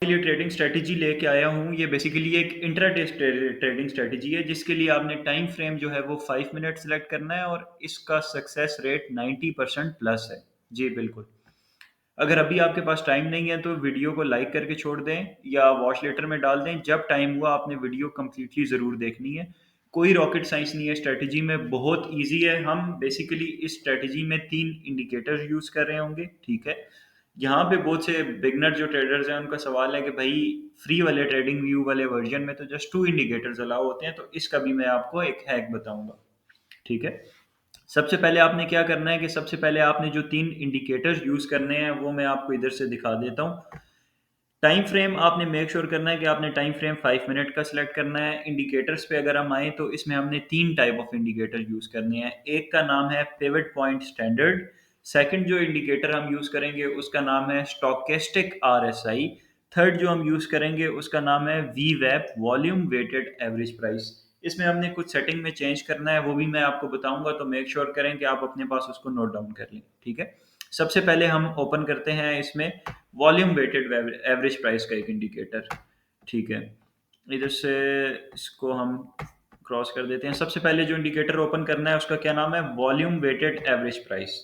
के लिए trading strategy लेके आया हूँ। ये बेसिकली एक इंट्राडे ट्रेडिंग स्ट्रेटजी है, जिसके लिए आपने टाइम फ्रेम जो है वो 5 मिनट सेलेक्ट करना है और इसका सक्सेस रेट 90% प्लस है। जी बिल्कुल। अगर अभी आपके पास टाइम नहीं है तो वीडियो को लाइक करके छोड़ दें या वॉच लेटर में डाल दें। जब टाइम हुआ आपने वीडियो कम्प्लीटली ज़रूर देखनी है। कोई रॉकेट साइंस नहीं है स्ट्रेटजी में, बहुत इजी है। हम बेसिकली इस स्ट्रेटजी में 3 इंडिकेटर्स यूज़ कर रहे होंगे, ठीक है। यहाँ पे बहुत से बिगनर जो ट्रेडर्स हैं उनका सवाल है कि भाई फ्री वाले ट्रेडिंग व्यू वाले वर्जन में तो जस्ट 2 इंडिकेटर्स अलाउ होते हैं, तो इसका भी मैं आपको एक हैक बताऊंगा, ठीक है। सबसे पहले आपने क्या करना है कि सबसे पहले आपने जो 3 इंडिकेटर्स यूज करने हैं वो मैं आपको इधर से दिखा देता हूँ। टाइम फ्रेम आपने मेक श्योर करना है कि आपने टाइम फ्रेम 5 मिनट का सिलेक्ट करना है। इंडिकेटर्स पे अगर हम आए तो इसमें हमने 3 टाइप ऑफ इंडिकेटर यूज करने हैं। एक का नाम है पिवट पॉइंट स्टैंडर्ड। सेकंड जो इंडिकेटर हम यूज करेंगे उसका नाम है स्टोकेस्टिक आरएसआई। थर्ड जो हम यूज करेंगे उसका नाम है वी वैप वॉल्यूम वेटेड एवरेज प्राइस। इसमें हमने कुछ सेटिंग में चेंज करना है, वो भी मैं आपको बताऊंगा, तो मेक श्योर करें कि आप अपने पास उसको नोट डाउन कर लें, ठीक है। सबसे पहले हम ओपन करते हैं इसमें वॉल्यूम वेटेड एवरेज प्राइस का एक इंडिकेटर, ठीक है। इधर से इसको हम क्रॉस कर देते हैं। सबसे पहले जो इंडिकेटर ओपन करना है उसका क्या नाम है, वॉल्यूम वेटेड एवरेज प्राइस,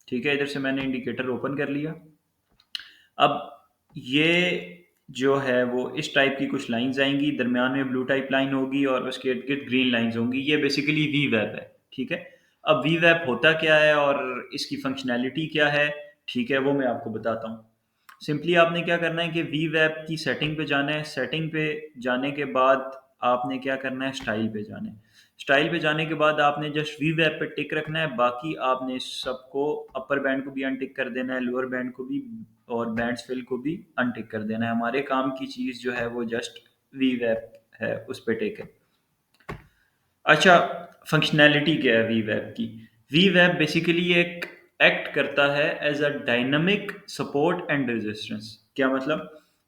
ठीक है। इधर से मैंने इंडिकेटर ओपन कर लिया। अब ये जो है वो इस टाइप की कुछ लाइंस आएंगी, दरमियान में ब्लू टाइप लाइन होगी और उसके इर्द गिर्द ग्रीन लाइंस होंगी। ये बेसिकली वी वेब है, ठीक है। अब वी वेब होता क्या है और इसकी फंक्शनैलिटी क्या है, ठीक है, वो मैं आपको बताता हूँ। सिंपली आपने क्या करना है कि वी वेब की सेटिंग पे जाना है। सेटिंग पे जाने के बाद आपने क्या करना है, स्टाइल पे जाना है। स्टाइल पे जाने के बाद आपने जस्ट वी वेब पे टिक रखना है। बाकी आपने सबको अपर बैंड को भी अनटिक कर देना है, लोअर बैंड को भी और बैंड्स फिल को भी अनटिक कर देना है। हमारे काम की चीज़ जो है वो जस्ट वी वेब है, उस पर टिक है। अच्छा, फंक्शनैलिटी क्या है वी वेब की। वी वेब बेसिकली एक एक्ट करता है as a dynamic support and resistance. क्या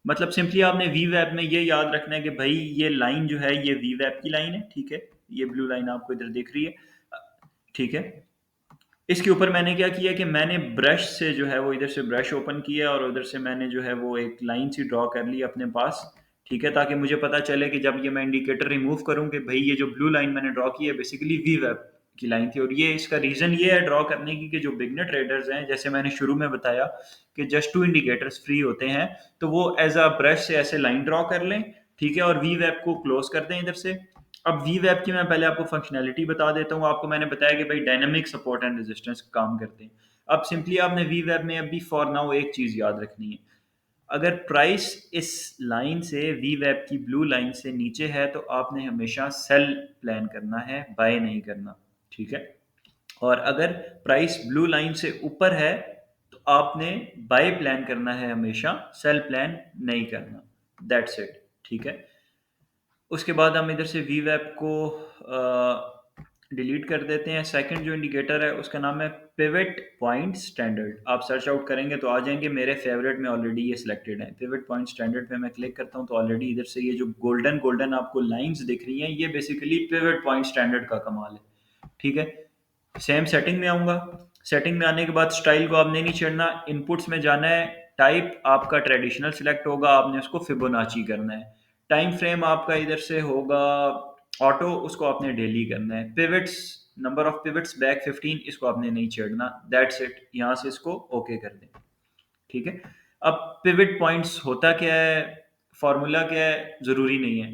मतलब सिंपली आपने वी वेब में ये याद रखना है कि भाई ये लाइन जो है ये वी वेब की लाइन है, ठीक है। ये ब्लू लाइन आपको इधर दिख रही है, ठीक है। इसके ऊपर मैंने क्या किया कि मैंने ब्रश से जो है वो इधर से ब्रश ओपन किया और उधर से मैंने जो है वो एक लाइन सी ड्रॉ कर ली अपने पास, ठीक है। ताकि मुझे पता चले कि जब ये मैं इंडिकेटर रिमूव करूं कि भाई ये जो ब्लू लाइन मैंने ड्रॉ की है बेसिकली वी वेब की लाइन थी। और ये इसका रीज़न ये है ड्रॉ करने की कि जो बिगनर ट्रेडर्स हैं, जैसे मैंने शुरू में बताया कि जस्ट 2 इंडिकेटर्स फ्री होते हैं, तो वो एज अ ब्रश से ऐसे लाइन ड्रॉ कर लें, ठीक है, और वी वेब को क्लोज कर दें इधर से। अब वी वेब की मैं पहले आपको फंक्शनैलिटी बता देता हूँ। आपको मैंने बताया कि भाई डायनामिक सपोर्ट एंड रेजिस्टेंस काम करते हैं। अब सिंपली आपने वी वेब में अभी फॉर नाउ एक चीज़ याद रखनी है। अगर प्राइस इस लाइन से वी वेब की ब्लू लाइन से नीचे है तो आपने हमेशा सेल प्लान करना है, बाय नहीं करना, ठीक है। और अगर प्राइस ब्लू लाइन से ऊपर है तो आपने बाय प्लान करना है, हमेशा सेल प्लान नहीं करना। दैट्स इट, ठीक है। उसके बाद हम इधर से वी वेब को डिलीट कर देते हैं। सेकंड जो इंडिकेटर है उसका नाम है पिवट पॉइंट स्टैंडर्ड। आप सर्च आउट करेंगे तो आ जाएंगे, मेरे फेवरेट में ऑलरेडी ये सिलेक्टेड है। पिवट पॉइंट स्टैंडर्ड पे मैं क्लिक करता हूँ तो ऑलरेडी इधर से ये जो गोल्डन गोल्डन आपको लाइंस दिख रही हैं ये बेसिकली पिवट पॉइंट स्टैंडर्ड का कमाल है, ठीक है। सेम सेटिंग में आऊँगा। सेटिंग में आने के बाद स्टाइल को आपने नहीं छेड़ना, इनपुट्स में जाना है। टाइप आपका ट्रेडिशनल सिलेक्ट होगा, आपने उसको फिबोनाची करना है। टाइम फ्रेम आपका इधर से होगा ऑटो, उसको आपने डेली करना है। Pivots, number of pivots back 15, इसको आपने नहीं छेड़ना। दैट्स इट, यहाँ से इसको ओके कर दें, ठीक है। अब पिवट पॉइंट्स होता क्या है, फॉर्मूला क्या है, ज़रूरी नहीं है।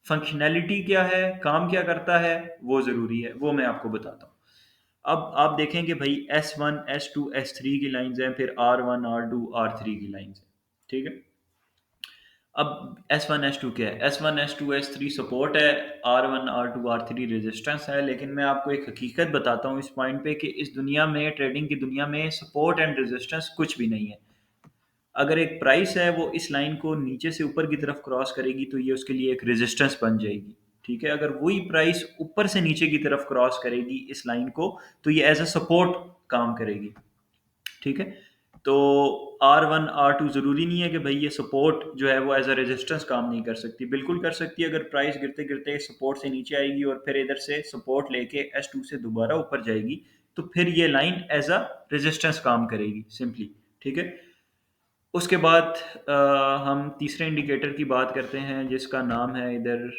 फंक्शनैलिटी क्या है, काम क्या करता है, वो ज़रूरी है, वो मैं आपको बताता हूँ। अब आप देखें कि भाई S1 S2 S3 की लाइंस हैं, फिर R1 R2 R3 की लाइंस हैं, ठीक है। अब S1 S2 क्या है, S1 S2 S3 सपोर्ट है, R1 R2 R3 रेजिस्टेंस है। लेकिन मैं आपको एक हकीकत बताता हूँ इस पॉइंट पे कि इस दुनिया में, ट्रेडिंग की दुनिया में, सपोर्ट एंड रेजिस्टेंस कुछ भी नहीं है। अगर एक प्राइस है वो इस लाइन को नीचे से ऊपर की तरफ क्रॉस करेगी तो ये उसके लिए एक रेजिस्टेंस बन जाएगी, ठीक है। अगर वही प्राइस ऊपर से नीचे की तरफ क्रॉस करेगी इस लाइन को तो ये एज अ सपोर्ट काम करेगी, ठीक है। तो R1 R2 ज़रूरी नहीं है कि भाई ये सपोर्ट जो है वो एज अ रेजिस्टेंस काम नहीं कर सकती, बिल्कुल कर सकती है। अगर प्राइस गिरते गिरते सपोर्ट से नीचे आएगी और फिर इधर से सपोर्ट लेके S2 से दोबारा ऊपर जाएगी तो फिर ये लाइन एज अ रेजिस्टेंस काम करेगी सिंपली, ठीक है। उसके बाद हम तीसरे इंडिकेटर की बात करते हैं जिसका नाम है इधर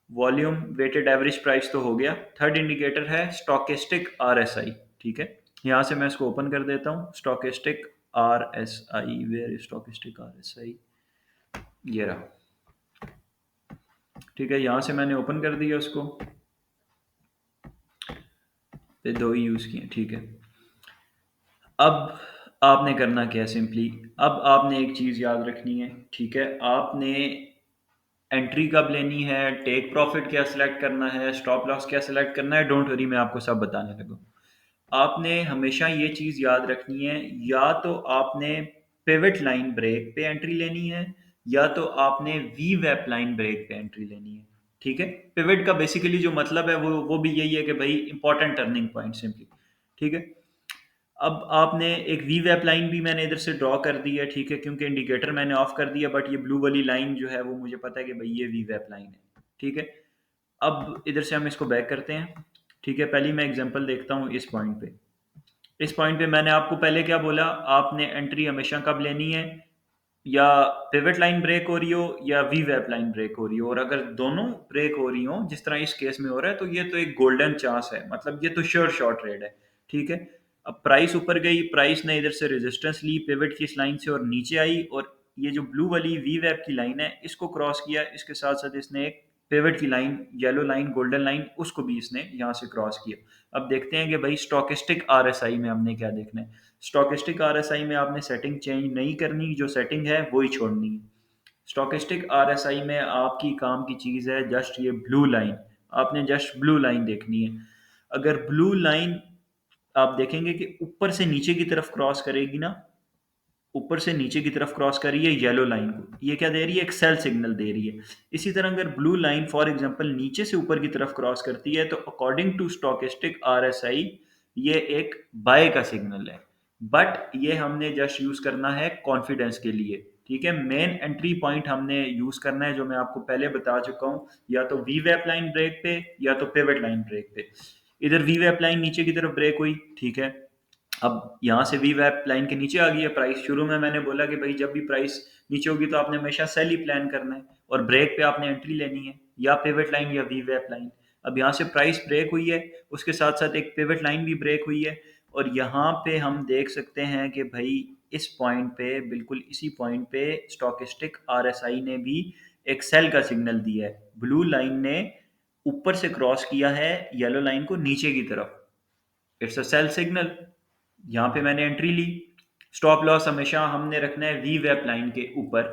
वॉल्यूम वेटेड एवरेज प्राइस, तो हो गया। थर्ड इंडिकेटर है स्टोकेस्टिक आरएसआई। ठीक है, यहाँ से मैं इसको ओपन कर देता हूँ। Stochastic RSI, where is stochastic RSI, ये रहा। ठीक है, यहाँ से मैंने ओपन कर दिया उसको, ये दो ही यूज़ किए। ठीक है, अब आपने करना क्या है, सिंपली अब आपने एक चीज़ याद रखनी है। ठीक है, आपने एंट्री कब लेनी है, टेक प्रॉफिट क्या सिलेक्ट करना है, स्टॉप लॉस क्या सिलेक्ट करना है, डोंट वरी मैं आपको सब बताने लगूँ। आपने हमेशा ये चीज़ याद रखनी है, या तो आपने पिवट लाइन ब्रेक पे एंट्री लेनी है, या तो आपने वी वेप लाइन ब्रेक पे एंट्री लेनी है। ठीक है, पिवट का बेसिकली जो मतलब है वो भी यही है कि भाई इंपॉर्टेंट टर्निंग पॉइंट सिंपली। ठीक है, अब आपने एक वी वेप लाइन भी मैंने इधर से ड्रॉ कर दी है। ठीक है, क्योंकि इंडिकेटर मैंने ऑफ कर दिया, बट ये ब्लू वाली लाइन जो है वो मुझे पता है कि भाई ये वी वेप लाइन है। ठीक है, अब इधर से हम इसको बैक करते हैं। ठीक है, पहली मैं एग्जांपल देखता हूँ इस पॉइंट पे। इस पॉइंट पे मैंने आपको पहले क्या बोला, आपने एंट्री हमेशा कब लेनी है, या पिवट लाइन ब्रेक हो रही हो या वी वेप लाइन ब्रेक हो रही हो। और अगर दोनों ब्रेक हो रही हो जिस तरह इस केस में हो रहा है, तो ये तो एक गोल्डन चांस है, मतलब ये तो श्योर शॉर्ट ट्रेड है। ठीक है, अब प्राइस ऊपर गई, प्राइस ने इधर से रेजिस्टेंस ली पिवट की इस लाइन से और नीचे आई, और ये जो ब्लू वाली वी वेप की लाइन है इसको क्रॉस किया, इसके साथ साथ इसने एक पिवट की line, yellow line, golden line, उसको भी इसने यहाँ से क्रॉस किया। अब देखते हैं कि भाई स्टोकेस्टिक आरएसआई में हमने क्या देखना है। स्टोकेस्टिक आरएसआई में आपने सेटिंग चेंज नहीं करनी, जो सेटिंग है वही छोड़नी है। स्टोकेस्टिक आरएसआई में आपकी काम की चीज़ है जस्ट ये ब्लू लाइन, आपने जस्ट ब्लू लाइन देखनी है। अगर ब्लू लाइन आप देखेंगे कि ऊपर से नीचे की तरफ क्रॉस करेगी ना, ऊपर से नीचे की तरफ क्रॉस कर रही है येलो लाइन को, ये क्या दे रही है, एक सेल सिग्नल दे रही है। इसी तरह अगर ब्लू लाइन फॉर एग्जांपल नीचे से ऊपर की तरफ क्रॉस करती है, तो अकॉर्डिंग टू स्टोकेस्टिक आरएसआई ये एक बाय का सिग्नल है। बट ये हमने जस्ट यूज करना है कॉन्फिडेंस के लिए। ठीक है, मेन एंट्री पॉइंट हमने यूज करना है जो मैं आपको पहले बता चुका हूँ, या तो वी वेप लाइन ब्रेक पे या तो पिवट लाइन ब्रेक पे। इधर वी वेप लाइन नीचे की तरफ ब्रेक हुई। ठीक है, अब यहाँ से वी वैप लाइन के नीचे आ गई है प्राइस। शुरू में मैंने बोला कि भाई जब भी प्राइस नीचे होगी तो आपने हमेशा सेल ही प्लान करना है, और ब्रेक पे आपने एंट्री लेनी है, या पिवट लाइन या वी वैप लाइन। अब यहाँ से प्राइस ब्रेक हुई है, उसके साथ साथ एक पिवट लाइन भी ब्रेक हुई है, और यहाँ पे हम देख सकते हैं कि भाई इस पॉइंट पे, बिल्कुल इसी पॉइंट पे स्टोकेस्टिक आरएसआई ने भी एक सेल का सिग्नल दिया है। ब्लू लाइन ने ऊपर से क्रॉस किया है येलो लाइन को नीचे की तरफ, इट्स अ सेल सिग्नल। यहाँ पे मैंने एंट्री ली। स्टॉप लॉस हमेशा हमने रखना है वी वेप लाइन के ऊपर।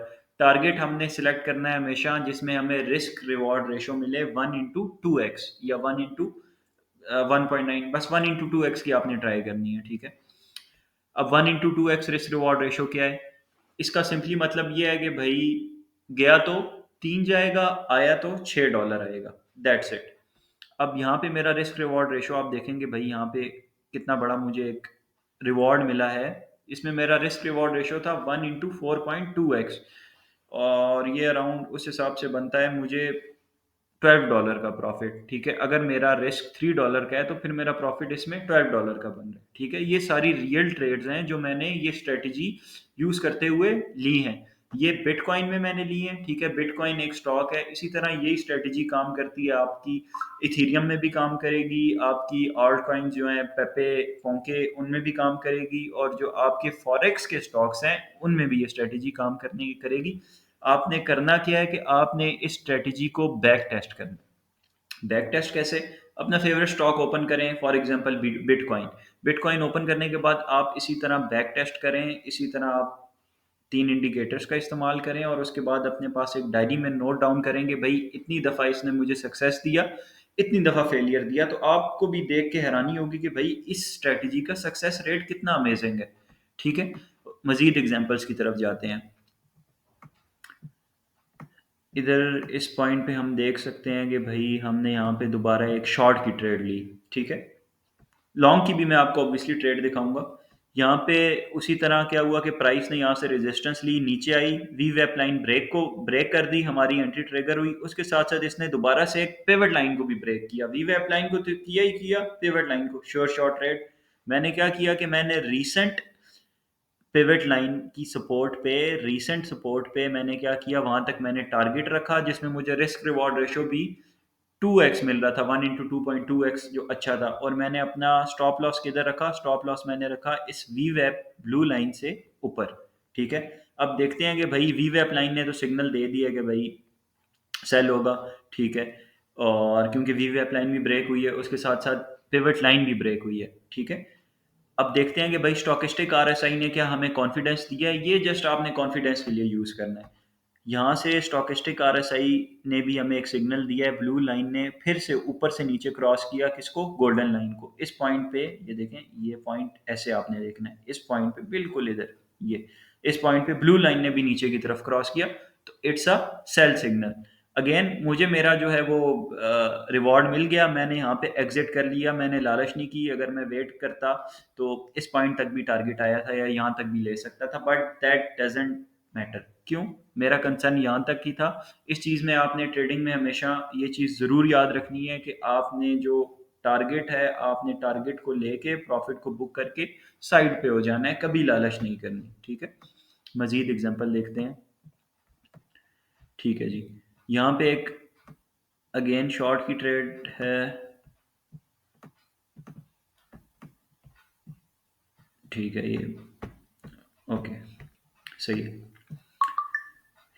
टारगेट हमने सिलेक्ट करना है हमेशा जिसमें हमें रिस्क रिवॉर्ड रेशो मिले 1 इंटू 2x या 1 इंटू 1.9, बस 1 इंटू 2x की आपने ट्राई करनी है। ठीक है, अब 1 into 2x risk reward ratio क्या है, इसका सिंपली मतलब ये है कि भाई गया तो 3 जाएगा, आया तो $6 आएगा, दैट्स इट। अब यहाँ पे मेरा रिस्क रिवॉर्ड रेशो आप देखेंगे भाई यहाँ पे कितना बड़ा मुझे एक रिवॉर्ड मिला है। इसमें मेरा रिस्क रिवॉर्ड रेशो था 1 इंटू 4.2x, और ये अराउंड उस हिसाब से बनता है मुझे $12 का प्रॉफिट। ठीक है, अगर मेरा रिस्क $3 का है तो फिर मेरा प्रॉफिट इसमें $12 का बन रहा है। ठीक है, ये सारी रियल ट्रेड्स हैं जो मैंने ये स्ट्रेटजी यूज करते हुए ली हैं। ये बिटकॉइन में मैंने ली है। ठीक है, बिटकॉइन एक स्टॉक है, इसी तरह यही स्ट्रेटजी काम करती है आपकी इथेरियम में भी काम करेगी, आपकी ऑल्ट कॉइन जो है पेपे, फोंके, उनमें भी काम करेगी, और जो आपके फॉरेक्स के स्टॉक्स हैं उनमें भी ये स्ट्रेटजी काम करने की करेगी। आपने करना क्या है कि आपने इस स्ट्रेटजी को बैक टेस्ट करना है। बैक टेस्ट कैसे, अपना फेवरेट स्टॉक ओपन करें, for example bitcoin. Bitcoin open करने के बाद आप इसी तरह बैक टेस्ट करें, इसी तरह आप 3 इंडिकेटर्स का इस्तेमाल करें, और उसके बाद अपने पास एक डायरी में नोट डाउन करेंगे भाई इतनी दफ़ा इसने मुझे सक्सेस दिया, इतनी दफ़ा फेलियर दिया। तो आपको भी देख के हैरानी होगी कि भाई इस स्ट्रेटजी का सक्सेस रेट कितना अमेजिंग है। ठीक है, मजीद एग्जांपल्स की तरफ जाते हैं। इधर इस पॉइंट पे हम देख सकते हैं कि भाई हमने यहाँ पे दोबारा एक शॉर्ट की ट्रेड ली। ठीक है, लॉन्ग की भी मैं आपको ऑब्वियसली ट्रेड दिखाऊंगा। यहाँ पे उसी तरह क्या हुआ कि प्राइस ने यहाँ से रेजिस्टेंस ली, नीचे आई, वी वेप लाइन ब्रेक को ब्रेक कर दी, हमारी एंट्री ट्रिगर हुई। उसके साथ साथ इसने दोबारा से एक पिवट लाइन को भी ब्रेक किया, वी वेप लाइन को तो किया ही किया, पिवट लाइन को, श्योर शॉर्ट ट्रेड। मैंने क्या किया कि मैंने रीसेंट पिवट लाइन की सपोर्ट पे, रीसेंट सपोर्ट पे मैंने क्या किया, वहां तक मैंने टारगेट रखा जिसमें मुझे रिस्क रिवॉर्ड रेशो भी 2x मिल रहा था, 1 into 2.2x, जो अच्छा था। और मैंने अपना स्टॉप लॉस किधर रखा, स्टॉप लॉस मैंने रखा इस वी वैप ब्लू लाइन से ऊपर। ठीक है, अब देखते हैं कि भाई वी वैप लाइन ने तो सिग्नल दे दिया कि भाई सेल होगा। ठीक है, और क्योंकि वी वैप लाइन भी ब्रेक हुई है, उसके साथ साथ पिवट लाइन भी ब्रेक हुई है। ठीक है, अब देखते हैं कि भाई स्टोकेस्टिक आरएसआई ने क्या हमें कॉन्फिडेंस दिया है। ये जस्ट आपने कॉन्फिडेंस के लिए यूज़ करना है। यहाँ से स्टोकेस्टिक आरएसआई ने भी हमें एक सिग्नल दिया है, ब्लू लाइन ने फिर से ऊपर से नीचे क्रॉस किया किसको, गोल्डन लाइन को। इस पॉइंट पे ये देखें, ये पॉइंट ऐसे आपने देखना है, इस पॉइंट पे बिल्कुल इधर, ये इस पॉइंट पे ब्लू लाइन ने भी नीचे की तरफ क्रॉस किया, तो it's a sell signal. Again मुझे मेरा जो है वो रिवॉर्ड मिल गया, मैंने यहाँ पे एग्जिट कर लिया, मैंने लालच नहीं की। अगर मैं वेट करता तो इस पॉइंट तक भी टारगेट आया था या यहाँ तक भी ले सकता था, बट दैट डजेंट मैटर। क्यों, मेरा कंसर्न यहाँ तक ही था। इस चीज़ में आपने ट्रेडिंग में हमेशा ये चीज़ ज़रूर याद रखनी है कि आपने जो टारगेट है, आपने टारगेट को लेके प्रॉफिट को बुक करके साइड पे हो जाना है, कभी लालच नहीं करनी। ठीक है, मजीद एग्जांपल देखते हैं। ठीक है जी, यहाँ पे एक अगेन शॉर्ट की ट्रेड है। ठीक है, ये ओके, सही है।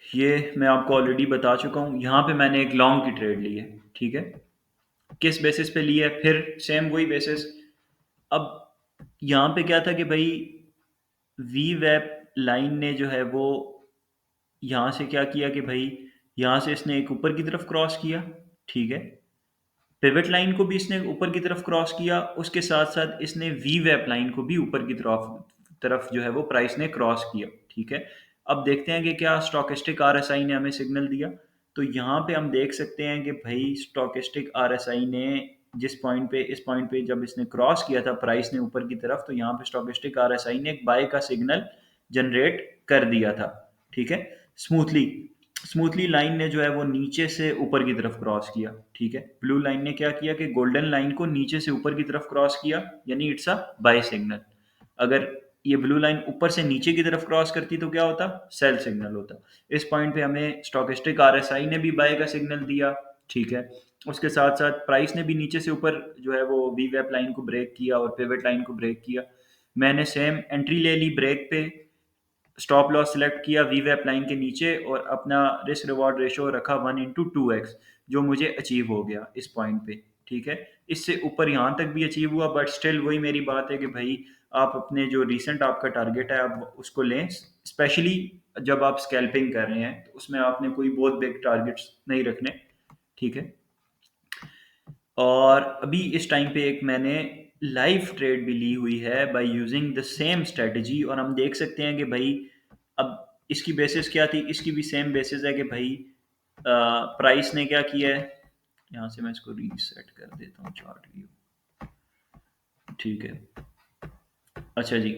ये मैं आपको ऑलरेडी बता चुका हूँ, यहाँ पे मैंने एक लॉन्ग की ट्रेड ली है। ठीक है, किस बेसिस पे ली है, फिर सेम वही बेसिस। अब यहाँ पे क्या था कि भाई वी वेप लाइन ने जो है वो यहाँ से क्या किया कि भाई यहाँ से इसने एक ऊपर की तरफ क्रॉस किया। ठीक है, पिवट लाइन को भी इसने ऊपर की तरफ क्रॉस किया, उसके साथ साथ इसने वी वेप लाइन को भी ऊपर की तरफ तरफ जो है वो प्राइस ने क्रॉस किया। ठीक है, अब देखते हैं कि क्या स्टोकेस्टिक आरएसआई ने हमें सिग्नल दिया। तो यहाँ पे हम देख सकते हैं कि भाई स्टोकेस्टिक आरएसआई ने जिस पॉइंट पे, इस पॉइंट पे जब इसने क्रॉस किया था प्राइस ने ऊपर की तरफ, तो यहाँ पे स्टोकेस्टिक आरएसआई ने एक बाय का सिग्नल जनरेट कर दिया था। ठीक है, स्मूथली स्मूथली लाइन ने जो है वो नीचे से ऊपर की तरफ क्रॉस किया। ठीक है, ब्लू लाइन ने क्या किया कि गोल्डन लाइन को नीचे से ऊपर की तरफ क्रॉस किया, यानी इट्स अ बाय सिग्नल। अगर ये ब्लू लाइन ऊपर से नीचे की तरफ क्रॉस करती तो क्या होता, सेल सिग्नल होता। इस पॉइंट पे हमें स्टोकेस्टिक आरएसआई ने भी बाय का सिग्नल दिया। ठीक है, उसके साथ साथ प्राइस ने भी नीचे से ऊपर जो है वो वी वेप लाइन को ब्रेक किया और पिवट लाइन को ब्रेक किया। मैंने सेम एंट्री ले ली ब्रेक पे, स्टॉप लॉस सेलेक्ट किया वी वैप लाइन के नीचे, और अपना रिस्क रिवॉर्ड रेशो रखा 1 into 2x, जो मुझे अचीव हो गया इस पॉइंट पे। ठीक है, इससे ऊपर यहाँ तक भी अचीव हुआ, बट स्टिल वही मेरी बात है कि भाई आप अपने जो रिसेंट आपका टारगेट है आप उसको लें, स्पेशली जब आप स्कैल्पिंग कर रहे हैं तो उसमें आपने कोई बहुत बिग टारगेट्स नहीं रखने। ठीक है, और अभी इस टाइम पे एक मैंने लाइव ट्रेड भी ली हुई है by using the same strategy, और हम देख सकते हैं कि भाई अब इसकी बेसिस क्या थी, इसकी भी सेम बेसिस है कि भाई प्राइस ने क्या किया है। यहाँ से मैं इसको रीसेट कर देता हूँ चार्ट व्यू। ठीक है, अच्छा जी,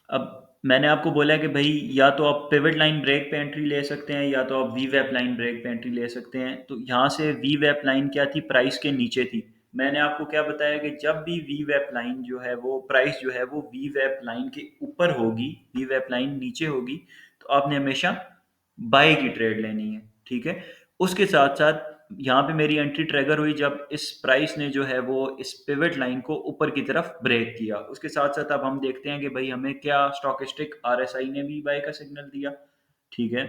अब मैंने आपको बोला कि भाई या तो आप पिवट लाइन ब्रेक पे एंट्री ले सकते हैं या तो आप वी वैप लाइन ब्रेक पे एंट्री ले सकते हैं। तो यहाँ से वी वैप लाइन क्या थी, प्राइस के नीचे थी। मैंने आपको क्या बताया कि जब भी वी वैप लाइन जो है वो प्राइस जो है वो वी वैप लाइन के ऊपर होगी, वी वैप लाइन नीचे होगी, तो आपने हमेशा बाय की ट्रेड लेनी है। ठीक है, उसके साथ साथ यहाँ पे मेरी एंट्री ट्रिगर हुई जब इस प्राइस ने जो है वो इस पिवट लाइन को ऊपर की तरफ ब्रेक किया। उसके साथ साथ अब हम देखते हैं कि भाई हमें क्या स्टोकेस्टिक आरएसआई ने भी बाय का सिग्नल दिया। ठीक है,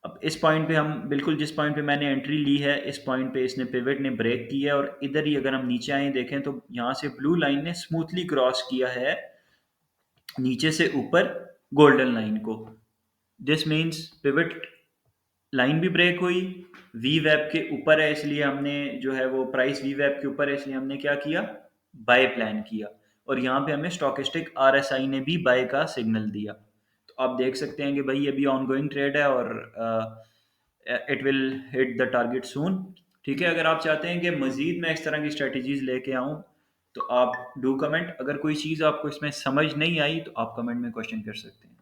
अब इस पॉइंट पे हम बिल्कुल जिस पॉइंट पे मैंने एंट्री ली है, इस पॉइंट पे इसने पिवट ने ब्रेक किया है, और इधर ही अगर हम नीचे आए देखें तो यहाँ से ब्लू लाइन ने स्मूथली क्रॉस किया है नीचे से ऊपर गोल्डन लाइन को। दिस मीन्स पिवट लाइन भी ब्रेक हुई, वी वेब के ऊपर है इसलिए हमने जो है वो प्राइस वी वेब के ऊपर है इसलिए हमने क्या किया, बाय प्लान किया। और यहाँ पे हमें स्टोकेस्टिक आरएसआई ने भी बाय का सिग्नल दिया। तो आप देख सकते हैं कि भाई ये भी ऑनगोइंग ट्रेड है और it will hit the target soon. ठीक है, अगर आप चाहते हैं कि मजीद मैं इस तरह की स्ट्रेटजीज लेके आऊँ तो आप डू कमेंट। अगर कोई चीज़ आपको इसमें समझ नहीं आई तो आप कमेंट में क्वेश्चन कर सकते हैं।